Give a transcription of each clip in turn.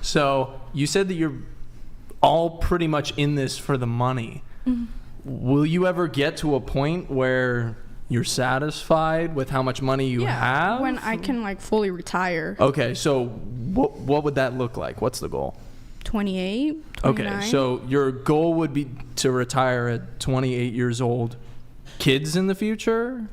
So you said that you're all pretty much in this for the money. Mm-hmm. Will you ever get to a point where you're satisfied with how much money you have? When I can like fully retire. Okay, so what would that look like? What's the goal? 28, 29. Okay, so your goal would be to retire at 28 years old. Kids in the future?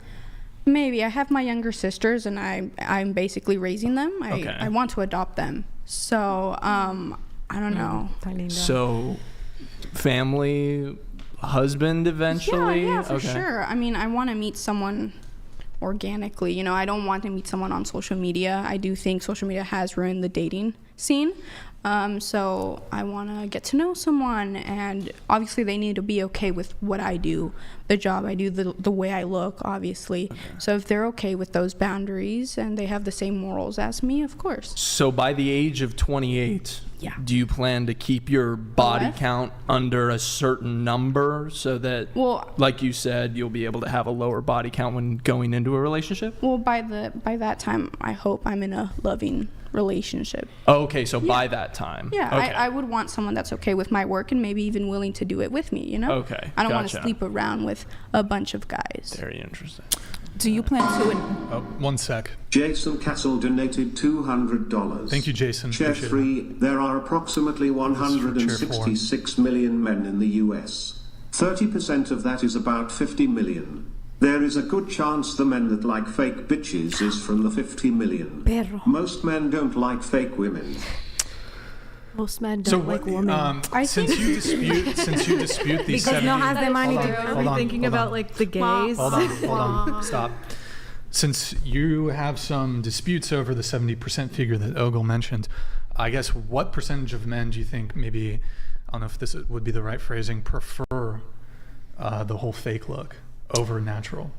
Maybe. I have my younger sisters, and I'm basically raising them. Okay. I want to adopt them. So, I don't know. So, family, husband eventually? Yeah, for sure. I mean, I want to meet someone organically. You know, I don't want to meet someone on social media. I do think social media has ruined the dating scene. So I want to get to know someone, and obviously they need to be okay with what I do, the job I do, the way I look, obviously. Okay. So if they're okay with those boundaries and they have the same morals as me, of course. So by the age of 28, do you plan to keep your body count under a certain number so that, like you said, you'll be able to have a lower body count when going into a relationship? Well, by that time, I hope I'm in a loving relationship. Oh, okay, so by that time. Yeah, okay. I would want someone that's okay with my work and maybe even willing to do it with me, you know? Okay, I don't want to sleep around with a bunch of guys. Very interesting. Do you plan to... One sec. Jason Castle donated $200. Thank you, Jason. Chair 3, there are approximately 166 million men in the US. 30% of that is about 50 million. There is a good chance the men that like fake bitches is from the 50 million. Perro. Most men don't like fake women. Most men don't like women. Since you dispute these because 70... no has the money to Hold on, thinking about like the gays. Hold on. Stop. Since you have some disputes over the 70% figure that Ogle mentioned, I guess what percentage of men do you think maybe, I don't know if this would be the right phrasing, prefer the whole fake look over natural?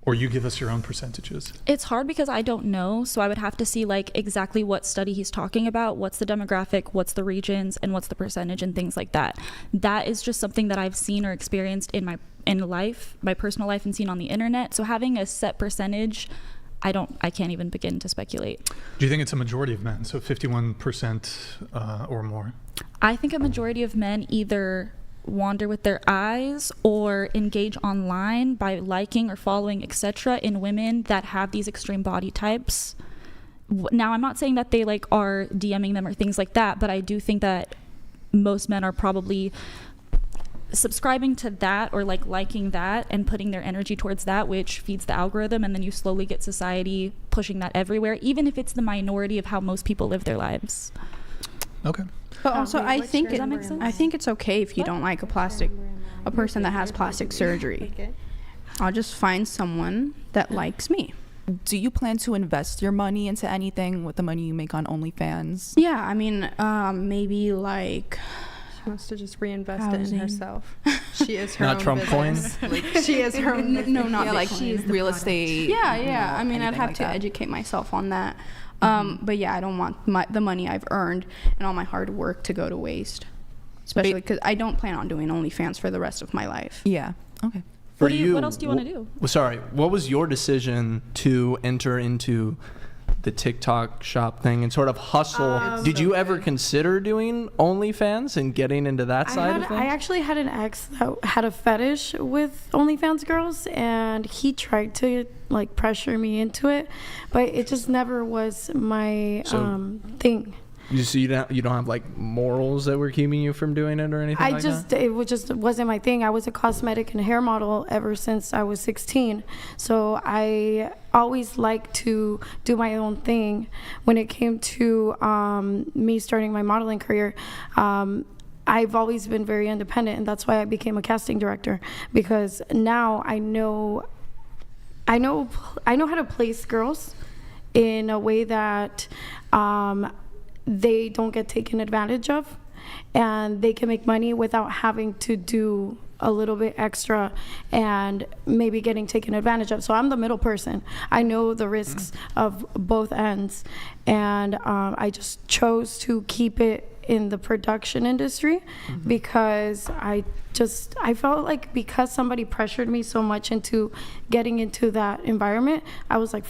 Or you give us your own percentages. It's hard because I don't know, so I would have to see like exactly what study he's talking about, what's the demographic, what's the regions, and what's the percentage and things like that. That is just something that I've seen or experienced in my personal life and seen on the internet. So having a set percentage, I can't even begin to speculate. Do you think it's a majority of men, so 51% or more? I think a majority of men either wander with their eyes or engage online by liking or following etc. in women that have these extreme body types. Now, I'm not saying that they like are DMing them or things like that, but I do think that most men are probably subscribing to that or like liking that and putting their energy towards that, which feeds the algorithm, and then you slowly get society pushing that everywhere, even if it's the minority of how most people live their lives. Okay. But also, I think it's okay if you don't like a person that has plastic surgery. I'll just find someone that likes me. Do you plan to invest your money into anything with the money you make on OnlyFans? Yeah, I mean, maybe like... She wants to just reinvest it in herself. She is her not own Trump business. coin? Like, she is her own No, not like she is real estate. Yeah. I mean, I'd have like to that. educate myself on that. But yeah, I don't want the money I've earned and all my hard work to go to waste. Especially because I don't plan on doing OnlyFans for the rest of my life. Yeah. Okay. What else do you want to do? Sorry, what was your decision to enter into the TikTok shop thing and sort of hustle? Did you ever consider doing OnlyFans and getting into that side of things? I actually had an ex that had a fetish with OnlyFans girls, and he tried to like pressure me into it, but it just never was my thing. So you don't have like morals that were keeping you from doing it or anything like that? It wasn't my thing. I was a cosmetic and hair model ever since I was 16. So I always liked to do my own thing. When it came to me starting my modeling career, I've always been very independent, and that's why I became a casting director, because now I know how to place girls in a way that they don't get taken advantage of, and they can make money without having to do a little bit extra and maybe getting taken advantage of. So I'm the middle person. I know the risks of both ends, and I just chose to keep it in the production industry because I felt like, because somebody pressured me so much into getting into that environment, I was like,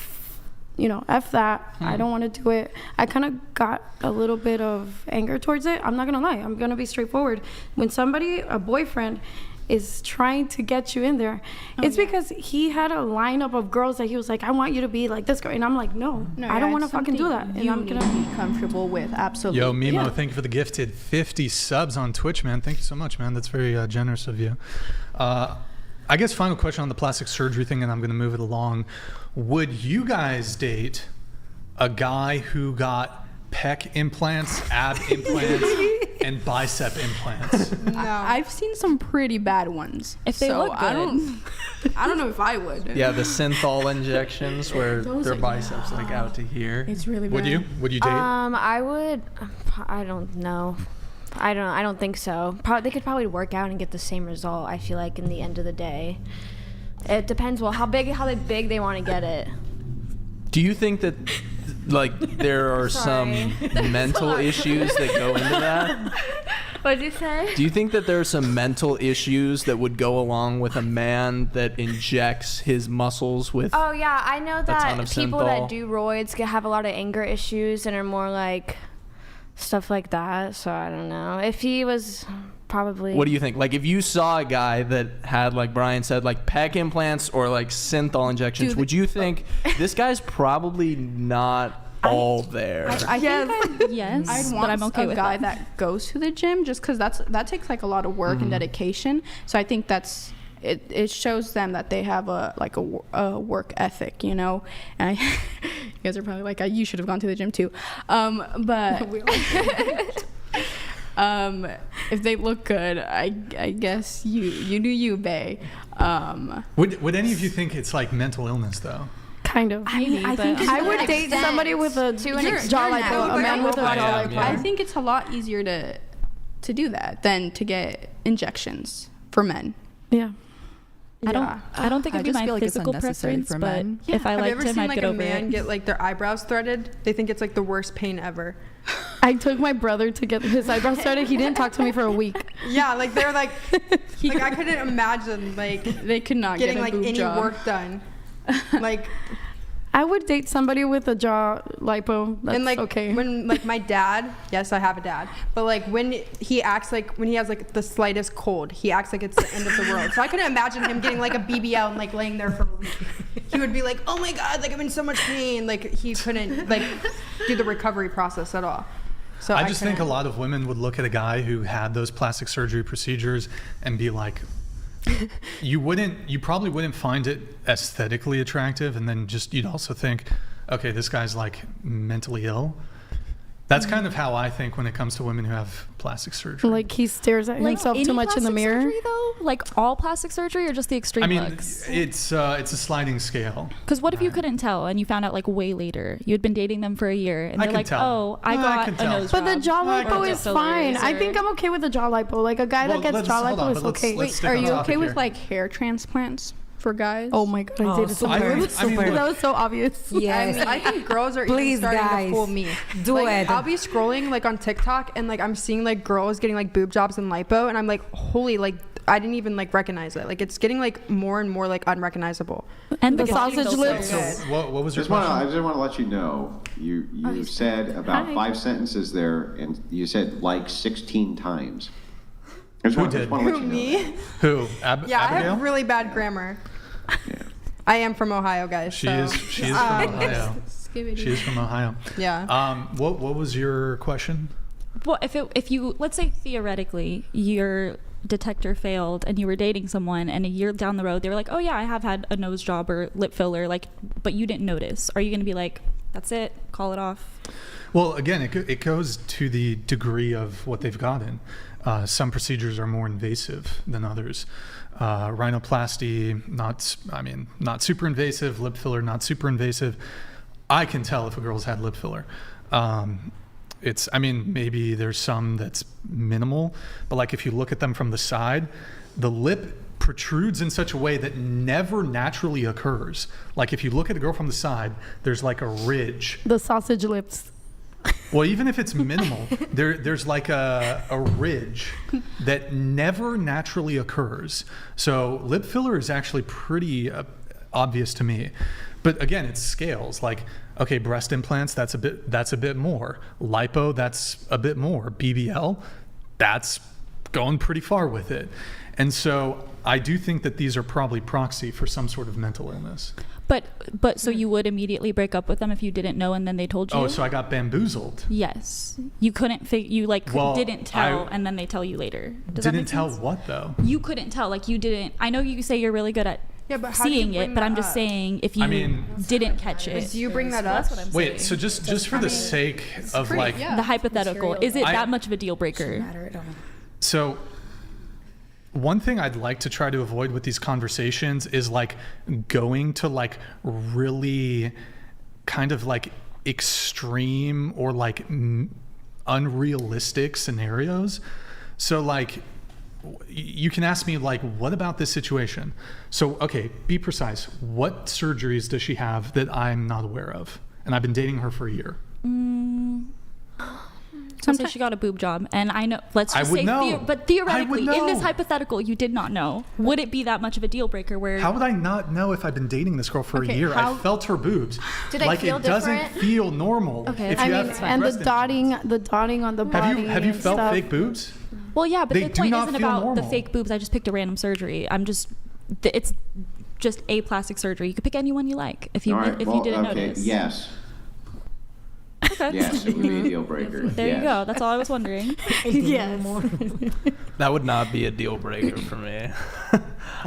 F that. I don't want to do it. I kind of got a little bit of anger towards it. I'm not going to lie. I'm going to be straightforward. When a boyfriend, is trying to get you in there, it's because he had a lineup of girls that he was like, I want you to be like this girl. And I'm like, no, I don't want to fucking do that. And I'm going to be comfortable with. Absolutely. Yo, Mimo, thank you for the gifted 50 subs on Twitch, man. Thank you so much, man. That's very generous of you. I guess final question on the plastic surgery thing, and I'm going to move it along. Would you guys date a guy who got pec implants, ab implants, and bicep implants? No. I've seen some pretty bad ones. If they look good. I don't know if I would. Yeah, the synthol injections where their biceps like out to here. It's really bad. Would you date? I would. I don't know. I don't think so. They could probably work out and get the same result. I feel like in the end of the day, it depends. Well, how big they want to get it. Do you think that like there are some mental issues that go into that? What'd you say? Do you think that there are some mental issues that would go along with a man that injects his muscles with? Oh yeah, I know that people synthol? that do roids have a lot of anger issues and are more like stuff like that. So I don't know. If he was probably. What do you think? Like if you saw a guy that had, like Brian said, like pec implants or like synthol injections, would you think this guy's probably not all there? Yes, I'd want but I'm okay a with guy that. that goes to the gym just because that takes like a lot of work and dedication. So I think that's it shows them that they have a work ethic, And you guys are probably like, you should have gone to the gym too, but if they look good, I guess you do you, bae. Would any of you think it's like mental illness though? Kind of. I think I would date somebody with a jaw lipo, a man with a jaw lipo. I think it's a lot easier to do that than to get injections for men. Yeah. I don't think it'd be my physical preference, but if I liked him, I'd get over it. Have you ever seen like a man get like their eyebrows threaded? They think it's like the worst pain ever. I took my brother to get his eyebrows started. He didn't talk to me for a week. Yeah, like they're like I couldn't imagine like they could not getting get a like boob any job. work done. Like I would date somebody with a jaw lipo. That's and like okay. when like my dad, yes, I have a dad, but like when he acts like when he has like the slightest cold, he acts like it's the end of the world. So I couldn't imagine him getting like a BBL and like laying there for a week. He would be like, oh my god, like I'm in so much pain. Like he couldn't like do the recovery process at all. So I just think a lot of women would look at a guy who had those plastic surgery procedures and be like, you probably wouldn't find it aesthetically attractive, and then you'd also think, okay, this guy's like mentally ill. That's kind of how I think when it comes to women who have plastic surgery. Like he stares at himself too much in the mirror. Surgery, though? Like all plastic surgery or just the extreme looks? It's a sliding scale. Because what if you couldn't tell and you found out like way later? You had been dating them for a year and they're like, tell. I got a nose job. But the jaw lipo is fine. I think I'm okay with the jaw lipo. Like a guy that gets jaw lipo is okay. Wait, are you okay with like hair transplants for guys? Oh my god, I dated someone. That was so obvious. Yes. I think girls are even starting to fool me. Do it. I'll be scrolling like on TikTok and like I'm seeing like girls getting like boob jobs and lipo and I'm like, holy, like I didn't even like recognize it. Like it's getting like more and more like unrecognizable. And the sausage lips. So what was your question? I just want to let you know, you said about 5 sentences there, and you said like 16 times. Who did? Who, me? Who? Yeah, Abigail? I have really bad grammar. Yeah. I am from Ohio, guys. She is from Ohio. She is from Ohio. Yeah. What was your question? Well, if you let's say theoretically your detector failed and you were dating someone and a year down the road they were like, oh yeah, I have had a nose job or lip filler, like, but you didn't notice. Are you going to be like, that's it, call it off? Well, again, it goes to the degree of what they've gotten. Some procedures are more invasive than others. Rhinoplasty, not super invasive. Lip filler, not super invasive. I can tell if a girl's had lip filler. Maybe there's some that's minimal, but like if you look at them from the side, the lip protrudes in such a way that never naturally occurs. Like if you look at a girl from the side, there's like a ridge. The sausage lips. Well, even if it's minimal, there's like a ridge that never naturally occurs. So lip filler is actually pretty obvious to me. But again, it's scales. Like, okay, breast implants, that's a bit more. Lipo, that's a bit more. BBL, that's going pretty far with it. And so I do think that these are probably proxy for some sort of mental illness. But so you would immediately break up with them if you didn't know and then they told you? Oh, so I got bamboozled. Yes. You couldn't didn't tell and then they tell you later. Does that make sense? Didn't tell what though? You couldn't tell. Like you didn't. I know you say you're really good at seeing it, but I'm just saying if you didn't catch it. Do you bring that up? That's what I'm saying. Wait, so just for the sake of like the hypothetical, is it that much of a deal breaker? So one thing I'd like to try to avoid with these conversations is like going to like really kind of like extreme or like unrealistic scenarios. So like you can ask me like, what about this situation? So, okay, be precise. What surgeries does she have that I'm not aware of? And I've been dating her for a year. Sometimes she got a boob job, and I know. Let's just say, but theoretically, in this hypothetical, you did not know. Would it be that much of a deal breaker? Where how would I not know if I've been dating this girl for a year? I felt her boobs. Did I feel it doesn't feel normal. Okay, I mean, and the dotting on the body. Have you felt fake boobs? Well, yeah, but the point isn't about normal. the fake boobs. I just picked a random surgery. It's just a plastic surgery. You could pick anyone you like if you didn't notice. Yes. Okay. Yes, it would be a deal breaker. There you go. That's all I was wondering. Yes. That would not be a deal breaker for me.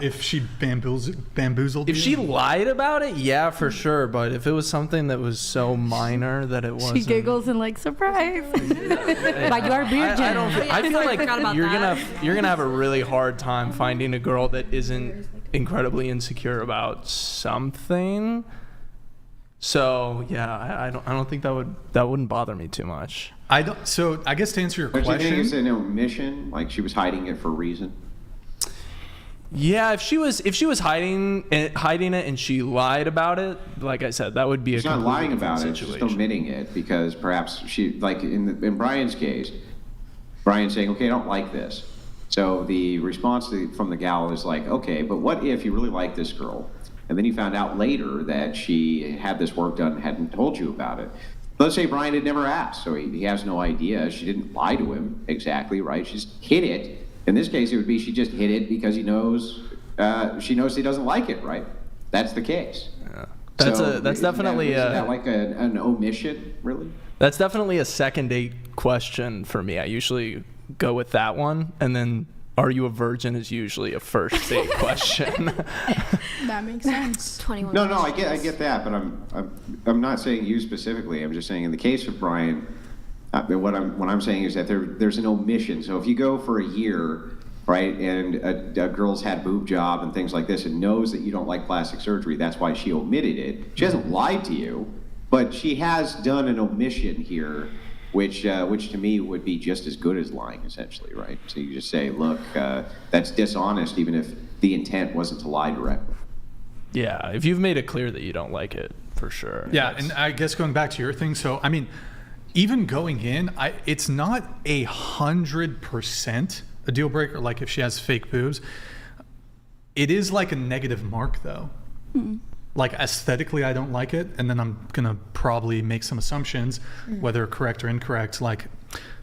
If she bamboozled If you? she lied about it, yeah, for sure. But if it was something that was so minor that it wasn't, she giggles and like surprise. But you are virgin. I feel like you're gonna have a really hard time finding a girl that isn't incredibly insecure about something. So yeah, I don't think that wouldn't bother me too much. So I guess to answer your question, do you think it's an omission, like she was hiding it for a reason? Yeah, if she was hiding it and she lied about it, like I said, that would be she's not lying about it. She's just omitting it because perhaps she, like in Brian's case, Brian's saying, okay, I don't like this. So the response from the gal is like, okay, but what if you really like this girl? And then you found out later that she had this work done and hadn't told you about it. Let's say Brian had never asked, so he has no idea. She didn't lie to him exactly, right? She just hid it. In this case, it would be she just hid it because she knows he doesn't like it, right? That's the case. Yeah. That's definitely is that like an omission, really? That's definitely a second date question for me. I usually go with that one, and then are you a virgin is usually a first date question. That makes sense. 21. No, I get that, but I'm not saying you specifically. I'm just saying in the case of Brian, what I'm saying is that there's an omission. So if you go for a year, right, and a girl's had boob job and things like this, and knows that you don't like plastic surgery, that's why she omitted it. She hasn't lied to you, but she has done an omission here. Which to me would be just as good as lying, essentially, right? So you just say, look, that's dishonest, even if the intent wasn't to lie directly. Yeah, if you've made it clear that you don't like it, for sure. Yeah, and I guess going back to your thing, so, I mean, even going in, it's not 100% a deal breaker, like if she has fake boobs. It is like a negative mark, though. Mm-hmm. Like aesthetically, I don't like it, and then I'm gonna probably make some assumptions, whether correct or incorrect, like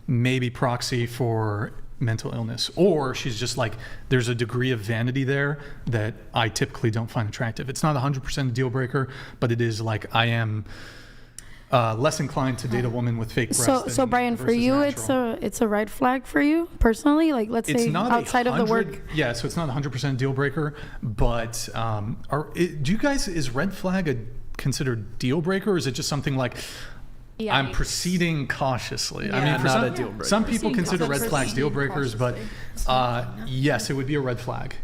maybe proxy for mental illness, or she's just like there's a degree of vanity there that I typically don't find attractive. It's not 100% a deal breaker, but it is like I am less inclined to date a woman with fake breasts. So Brian, for you, natural. it's a red flag for you personally. Like let's say outside of the work. Yeah, so it's not 100% deal breaker, but do you guys, is red flag considered deal breaker, or is it just something like? Yeah, I'm proceeding cautiously. Yeah. I mean, For some people consider red flags deal breakers, but yes, it would be a red flag.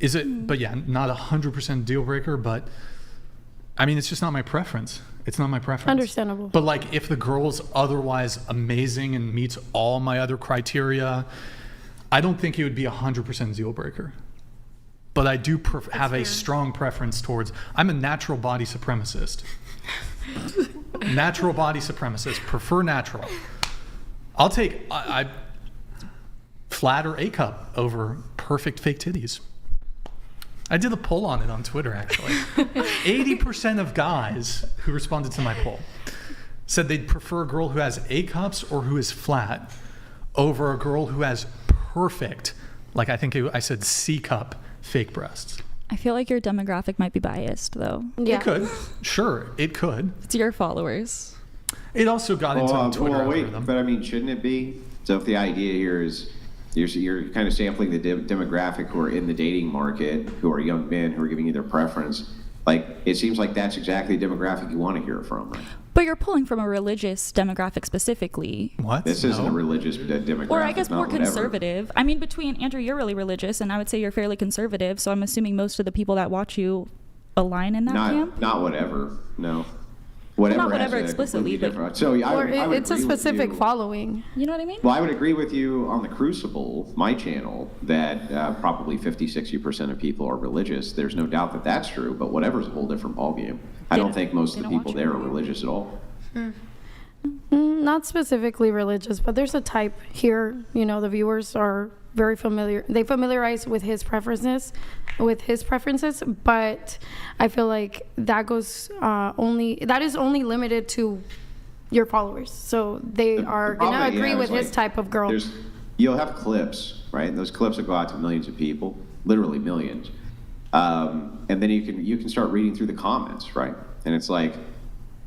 Is it? But yeah, not 100% deal breaker, but I mean, it's just not my preference. It's not my preference. Understandable. But like, if the girl's otherwise amazing and meets all my other criteria, I don't think it would be 100% deal breaker. But I do have a strong preference towards. I'm a natural body supremacist. Natural body supremacist. Prefer natural. I'll take I flat or A cup over perfect fake titties. I did a poll on it on Twitter, actually. 80% of guys who responded to my poll said they'd prefer a girl who has A cups or who is flat over a girl who has perfect, like I said C cup fake breasts. I feel like your demographic might be biased, though. Yeah. It could. Sure, it could. It's your followers. It also got into the Twitter algorithm. But I mean, shouldn't it be? So if the idea here is you're kind of sampling the demographic who are in the dating market, who are young men who are giving you their preference, like it seems like that's exactly the demographic you want to hear from, right? But you're pulling from a religious demographic specifically. What? This isn't a religious demographic. Or I guess more whatever. conservative. I mean, between Andrew, you're really religious, and I would say you're fairly conservative. So I'm assuming most of the people that watch you align in that camp. Not whatever. No. Whatever. Not whatever has a explicitly, completely but different. So I would it's a agree with specific you. following. You know what I mean? Well, I would agree with you on the Crucible, my channel, that probably 50-60% of people are religious. There's no doubt that that's true, but whatever's a whole different ballgame. I don't think most of the people there are religious at all. Not specifically religious, but there's a type here. You know, the viewers are very familiar. They familiarize with his preferences, but I feel like that goes that is only limited to your followers. So they are gonna agree with his type of girl. You'll have clips, right? And those clips will go out to millions of people, literally millions. And then you can start reading through the comments, right? And it's like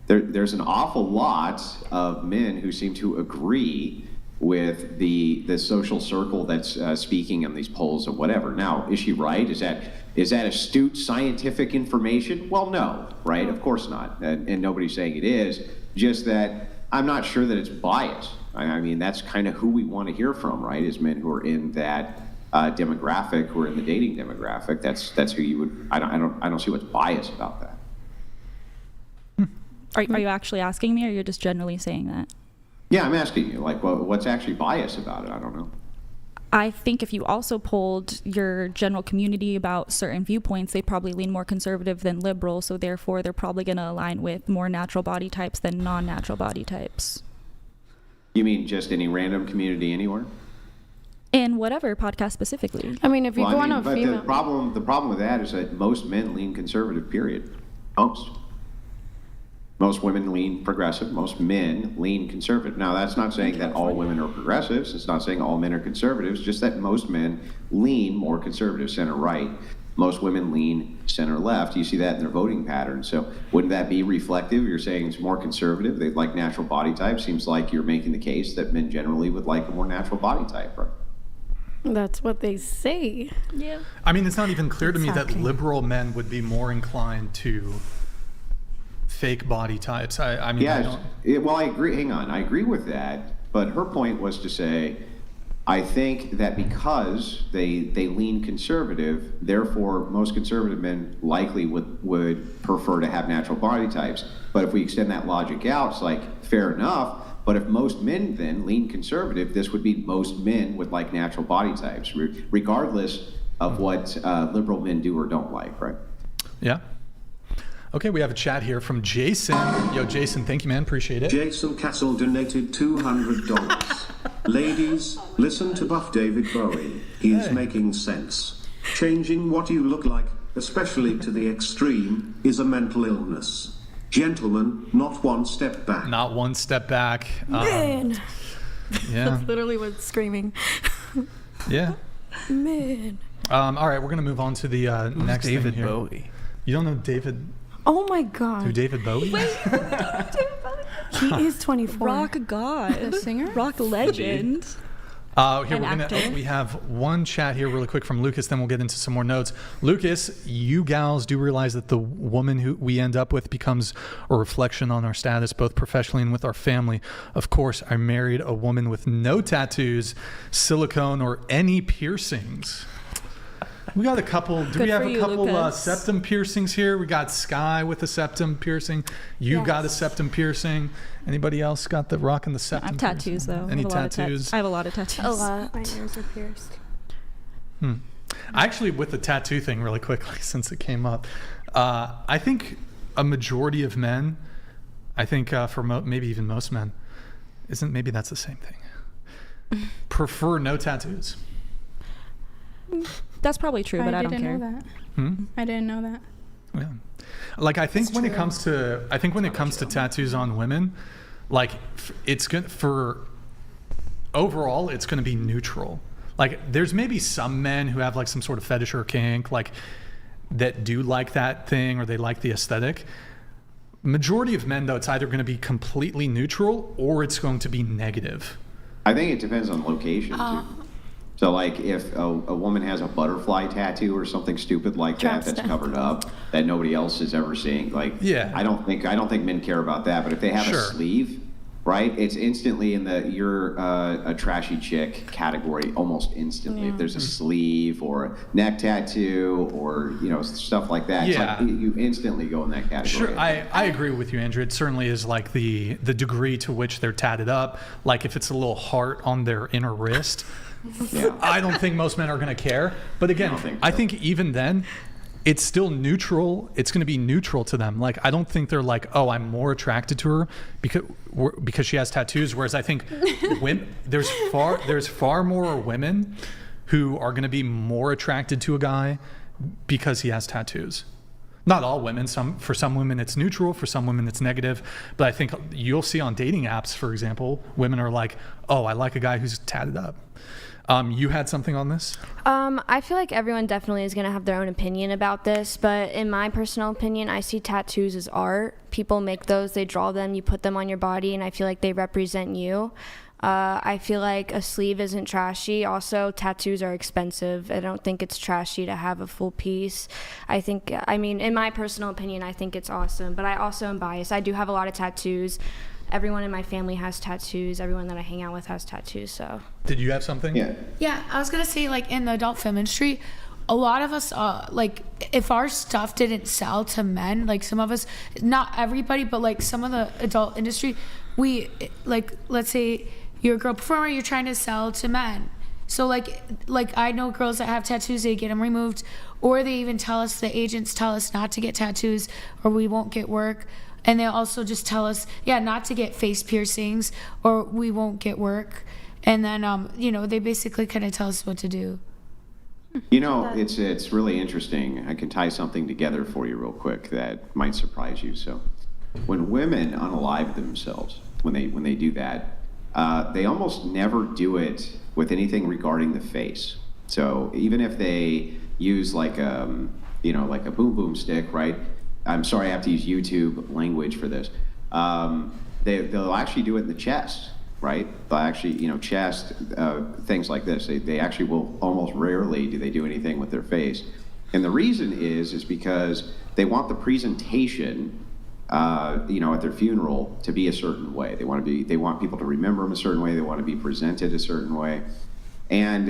there's an awful lot of men who seem to agree with the social circle that's speaking in these polls or whatever. Now, is she right? Is that astute scientific information? Well, no, right? Of course not. And nobody's saying it is. Just that I'm not sure that it's biased. I mean, that's kind of who we want to hear from, right? Is men who are in that demographic, who are in the dating demographic. That's who you would. I don't see what's biased about that. Are you actually asking me, or you're just generally saying that? Yeah, I'm asking you, like, what's actually biased about it? I don't know. I think if you also polled your general community about certain viewpoints, they probably lean more conservative than liberal, so therefore they're probably going to align with more natural body types than non-natural body types. You mean just any random community anywhere? In whatever podcast specifically. I mean, if you go on a female... The problem with that is that most men lean conservative, period. Most women lean progressive. Most men lean conservative. Now, that's not saying that all women are progressives. It's not saying all men are conservatives. Just that most men lean more conservative, center-right. Most women lean center-left. You see that in their voting patterns. So wouldn't that be reflective? You're saying it's more conservative. They like natural body type. Seems like you're making the case that men generally would like a more natural body type, right? That's what they say. Yeah. I mean, it's not even clear to me that liberal men would be more inclined to fake body types. I mean, well, I agree. Hang on. I agree with that. But her point was to say, I think that because they lean conservative, therefore most conservative men likely would prefer to have natural body types. But if we extend that logic out, it's like, fair enough. But if most men then lean conservative, this would be most men would like natural body types, regardless of what liberal men do or don't like, right? Yeah. Okay, we have a chat here from Jason. Yo, Jason, thank you, man. Appreciate it. Jason Castle donated $200. Ladies, listen to Buff David Bowie. He is making sense. Changing what you look like, especially to the extreme, is a mental illness. Gentlemen, not one step back. Not one step back. Man. Yeah. That's literally what's screaming. Yeah. Man. All right, we're going to move on to the next David thing here. Bowie. You don't know David? Oh my God. Who David Bowie? Wait, he is 24. Rock god. The singer? Rock legend. Here we have one chat here really quick from Lucas, then we'll get into some more notes. Lucas, you gals do realize that the woman who we end up with becomes a reflection on our status, both professionally and with our family. Of course, I married a woman with no tattoos, silicone, or any piercings. We got a couple. We have a couple septum piercings here? We got Sky with a septum piercing. You got a septum piercing. Anybody else got the rocking the septum? I have tattoos though. Any tattoos? I have a lot of tattoos. A lot. My ears are pierced. Actually, with the tattoo thing, really quickly, since it came up, I think a majority of men, I think for maybe even most men, maybe that's the same thing, prefer no tattoos. That's probably true, but I don't care. Know that. I didn't know that. Yeah. Like, I think when it comes to tattoos on women, like, it's good for overall, it's going to be neutral. Like, there's maybe some men who have like some sort of fetish or kink, like, that do like that thing, or they like the aesthetic. Majority of men, though, it's either going to be completely neutral or it's going to be negative. I think it depends on location too. So, like, if a woman has a butterfly tattoo or something stupid like that that's covered up that nobody else is ever seeing, like, I don't think men care about that. But if they have a sleeve, right, it's instantly in the you're a trashy chick category almost instantly. If there's a sleeve or a neck tattoo or stuff like that, it's like you instantly go in that category. Sure, I agree with you, Andrew. It certainly is like the degree to which they're tatted up. Like, if it's a little heart on their inner wrist. I don't think most men are going to care. But again, I think even then, it's still neutral. It's going to be neutral to them. Like, I don't think they're like, oh, I'm more attracted to her because she has tattoos. Whereas I think there's far more women who are going to be more attracted to a guy because he has tattoos. Not all women. For some women it's neutral. For some women it's negative. But I think you'll see on dating apps, for example, women are like, oh, I like a guy who's tatted up. You had something on this? I feel like everyone definitely is going to have their own opinion about this, but in my personal opinion, I see tattoos as art. People make those, they draw them, you put them on your body, and I feel like they represent you. I feel like a sleeve isn't trashy. Also, tattoos are expensive. I don't think it's trashy to have a full piece. In my personal opinion, I think it's awesome, but I also am biased. I do have a lot of tattoos. Everyone in my family has tattoos. Everyone that I hang out with has tattoos, so. Did you have something? Yeah, I was going to say, like, in the adult film industry, a lot of us, like, if our stuff didn't sell to men, like, some of us, not everybody, but, like, some of the adult industry, we, like, let's say you're a girl performer, you're trying to sell to men. So, like I know girls that have tattoos, they get them removed, or they even tell us, the agents tell us not to get tattoos, or we won't get work. And they also just tell us, not to get face piercings or we won't get work. And then, they basically kind of tell us what to do. It's really interesting. I can tie something together for you real quick that might surprise you. So when women unalive themselves, when they do that, they almost never do it with anything regarding the face. So even if they use like a boom boom stick, right? I'm sorry, I have to use YouTube language for this. They'll actually do it in the chest, right? They'll actually, chest, things like this. They actually will almost rarely do they do anything with their face. And the reason is because they want the presentation, at their funeral to be a certain way. They want people to remember them a certain way. They want to be presented a certain way. And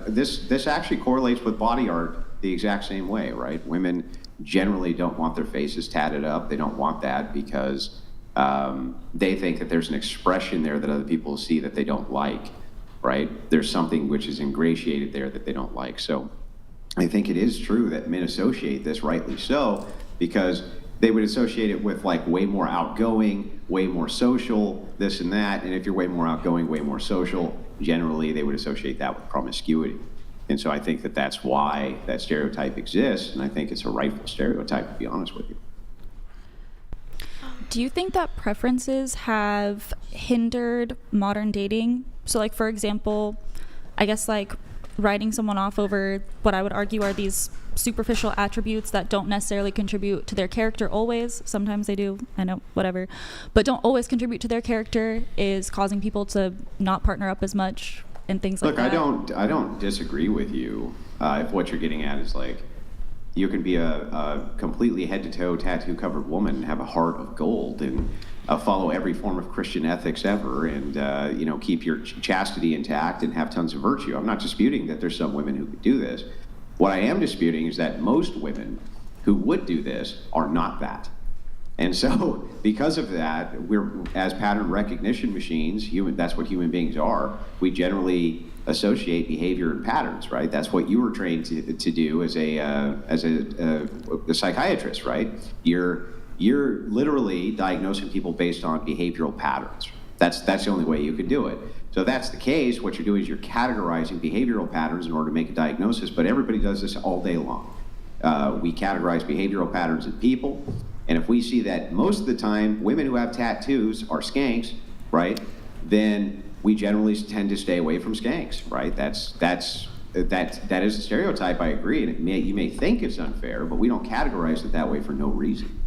this actually correlates with body art the exact same way, right? Women generally don't want their faces tatted up. They don't want that because they think that there's an expression there that other people see that they don't like, right? There's something which is ingratiated there that they don't like. So I think it is true that men associate this, rightly so, because they would associate it with like way more outgoing, way more social, this and that. And if you're way more outgoing, way more social, generally they would associate that with promiscuity. And so I think that that's why that stereotype exists, and I think it's a rightful stereotype, to be honest with you. Do you think that preferences have hindered modern dating? So, like, for example, I guess, like, writing someone off over what I would argue are these superficial attributes that don't necessarily contribute to their character always. Sometimes they do, I know, whatever. But don't always contribute to their character is causing people to not partner up as much. And things like that. Look, I don't disagree with you. If what you're getting at is like, you can be a completely head-to-toe tattoo-covered woman and have a heart of gold and follow every form of Christian ethics ever, and keep your chastity intact and have tons of virtue. I'm not disputing that there's some women who could do this. What I am disputing is that most women who would do this are not that. And so, because of that, we're, as pattern recognition machines, that's what human beings are, we generally associate behavior and patterns, right? That's what you were trained to do as a psychiatrist, right? You're literally diagnosing people based on behavioral patterns. That's the only way you could do it. So if that's the case, what you're doing is you're categorizing behavioral patterns in order to make a diagnosis, but everybody does this all day long. We categorize behavioral patterns in people. And if we see that most of the time women who have tattoos are skanks, right, then we generally tend to stay away from skanks, right? That is a stereotype, I agree, and you may think it's unfair, but we don't categorize it that way for no reason.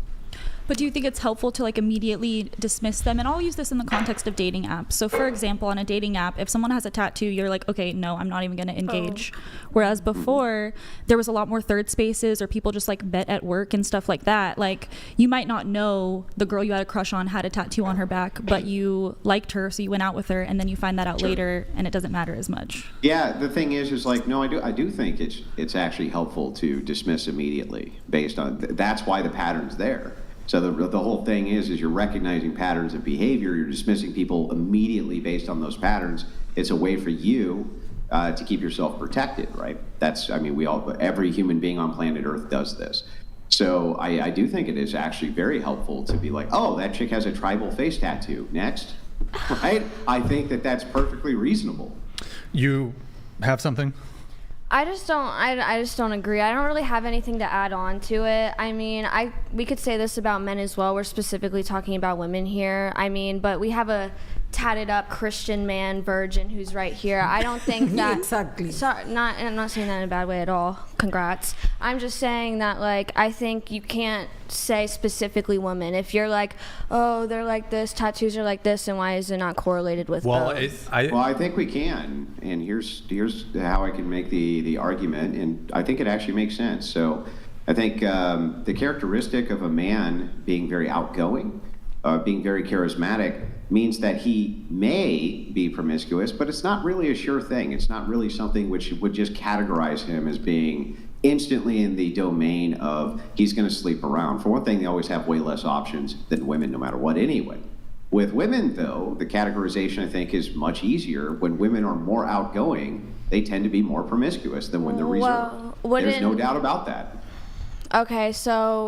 But do you think it's helpful to like immediately dismiss them? And I'll use this in the context of dating apps. So for example, on a dating app, if someone has a tattoo, you're like, okay, no, I'm not even going to engage. Whereas before, there was a lot more third spaces, or people just like met at work and stuff like that. Like, you might not know the girl you had a crush on had a tattoo on her back, but you liked her, so you went out with her, and then you find that out later, and it doesn't matter as much. Yeah, the thing is like, no, I do think it's actually helpful to dismiss immediately based on, that's why the pattern's there. So the whole thing is you're recognizing patterns of behavior, you're dismissing people immediately based on those patterns. It's a way for you to keep yourself protected, right? Every human being on planet Earth does this. So I do think it is actually very helpful to be like, oh, that chick has a tribal face tattoo. Next, right? I think that's perfectly reasonable. You have something? I just don't agree. I don't really have anything to add on to it. I mean, we could say this about men as well. We're specifically talking about women here. I mean, but we have a tatted up Christian man, virgin, who's right here. I don't think that exactly. Sorry, I'm not saying that in a bad way at all. Congrats. I'm just saying that, like, I think you can't say specifically women. If you're like, oh, they're like this, tattoos are like this, and why is it not correlated with both? I think we can, and here's how I can make the argument, and I think it actually makes sense. So I think the characteristic of a man being very outgoing, being very charismatic, means that he may be promiscuous, but it's not really a sure thing. It's not really something which would just categorize him as being instantly in the domain of he's going to sleep around. For one thing, they always have way less options than women, no matter what anyway. With women, though, the categorization, I think, is much easier. When women are more outgoing, they tend to be more promiscuous than when they're reserved. There's no doubt about that. Okay, so